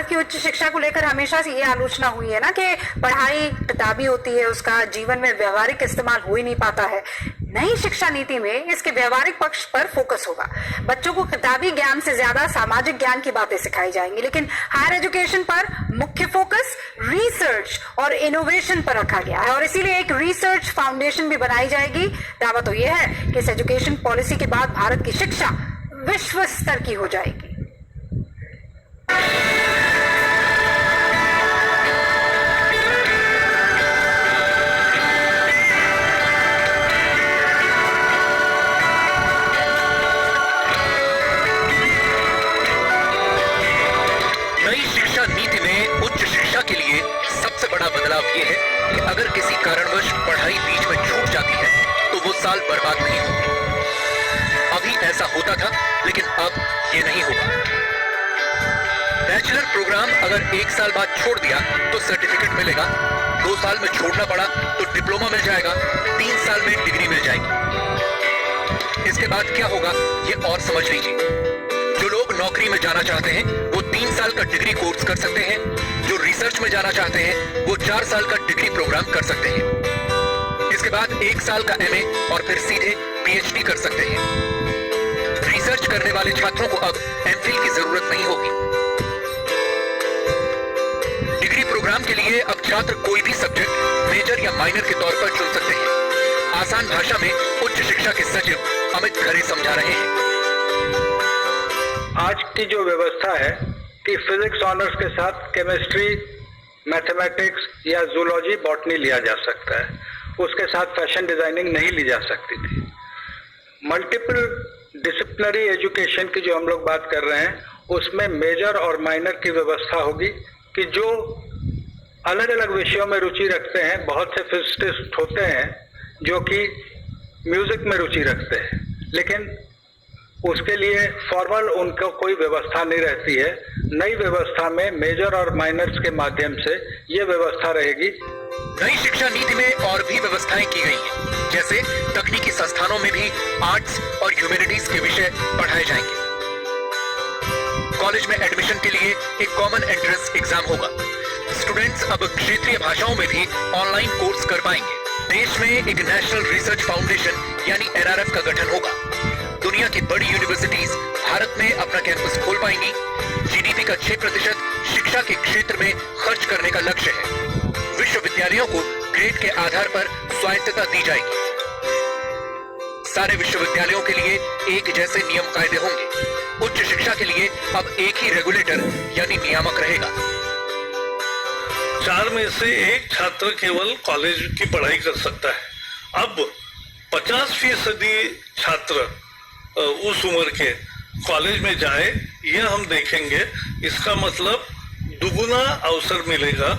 भारत की उच्च शिक्षा को लेकर हमेशा से ये आलोचना हुई है ना कि पढ़ाई किताबी होती है, उसका जीवन में व्यवहारिक इस्तेमाल हो ही नहीं पाता है। नई शिक्षा नीति में इसके व्यवहारिक पक्ष पर फोकस होगा। बच्चों को किताबी ज्ञान से ज्यादा सामाजिक ज्ञान की बातें सिखाई जाएंगी, लेकिन हायर एजुकेशन पर मुख्य फोकस रिसर्च और इनोवेशन पर रखा गया है और इसीलिए एक रिसर्च फाउंडेशन भी बनाई जाएगी। दावा तो यह है कि इस एजुकेशन पॉलिसी के बाद भारत की शिक्षा विश्व स्तर की हो जाएगी। नई शिक्षा नीति में उच्च शिक्षा के लिए सबसे बड़ा बदलाव यह है कि अगर किसी कारणवश पढ़ाई बीच में छूट जाती है तो वो साल बर्बाद नहीं होंगे। अभी ऐसा होता था, लेकिन अब ये नहीं होगा। बैचलर प्रोग्राम अगर 1 साल बाद छोड़ दिया तो सर्टिफिकेट मिलेगा, 2 साल में छोड़ना पड़ा तो डिप्लोमा मिल जाएगा, 3 साल में डिग्री मिल जाएगी। इसके बाद क्या होगा ये और समझ लीजिए। जो लोग नौकरी में जाना चाहते हैं वो 3 साल का डिग्री कोर्स कर सकते हैं, जो रिसर्च में जाना चाहते हैं वो 4 साल का डिग्री प्रोग्राम कर सकते हैं। इसके बाद 1 साल का एमए और फिर सीधे पीएचडी कर सकते हैं। रिसर्च करने वाले छात्रों को अब एमफिल की जरूरत नहीं होगी। डिग्री प्रोग्राम के लिए अब छात्र कोई भी सब्जेक्ट मेजर या माइनर के तौर पर चुन सकते हैं। आसान भाषा में उच्च शिक्षा के सचिव अमित खरे समझा रहे हैं। आज की जो व्यवस्था है कि फिजिक्स ऑनर्स के साथ केमिस्ट्री, मैथमेटिक्स या जूलॉजी, बॉटनी लिया जा सकता है, उसके साथ फैशन डिजाइनिंग नहीं ली जा सकती थी। मल्टीपल डिसिप्लिनरी एजुकेशन की जो हम लोग बात कर रहे हैं उसमें मेजर और माइनर की व्यवस्था होगी कि जो अलग अलग विषयों में रुचि रखते हैं, बहुत से फिजिसिस्ट होते हैं जो कि म्यूजिक में रुचि रखते हैं, लेकिन उसके लिए फॉर्मल उनको कोई व्यवस्था नहीं रहती है। नई व्यवस्था में मेजर और माइनर्स के माध्यम से ये व्यवस्था रहेगी। नई शिक्षा नीति में और भी व्यवस्थाएं की गई हैं, जैसे तकनीकी संस्थानों में भी आर्ट्स और ह्यूमैनिटीज के विषय पढ़ाए जाएंगे। कॉलेज में एडमिशन के लिए एक कॉमन एंट्रेंस एग्जाम होगा। स्टूडेंट्स अब क्षेत्रीय भाषाओं में भी ऑनलाइन कोर्स कर पाएंगे। देश में एक नेशनल रिसर्च फाउंडेशन यानी एनआरएफ का गठन होगा। दुनिया की बड़ी यूनिवर्सिटीज भारत में अपना कैंपस खोल पाएंगी। जीडीपी का 6% शिक्षा के क्षेत्र में खर्च करने का लक्ष्य है। विश्वविद्यालयों को ग्रेड के आधार पर स्वायत्तता दी जाएगी। सारे विश्वविद्यालयों के लिए एक जैसे नियम कायदे होंगे। उच्च शिक्षा के लिए अब एक ही रेगुलेटर यानी नियामक रहेगा। 4 में से 1 छात्र केवल कॉलेज की पढ़ाई कर सकता है। अब 50% छात्र उस उम्र के कॉलेज में जाए, यह हम देखेंगे। इसका मतलब दुगुना अवसर मिलेगा।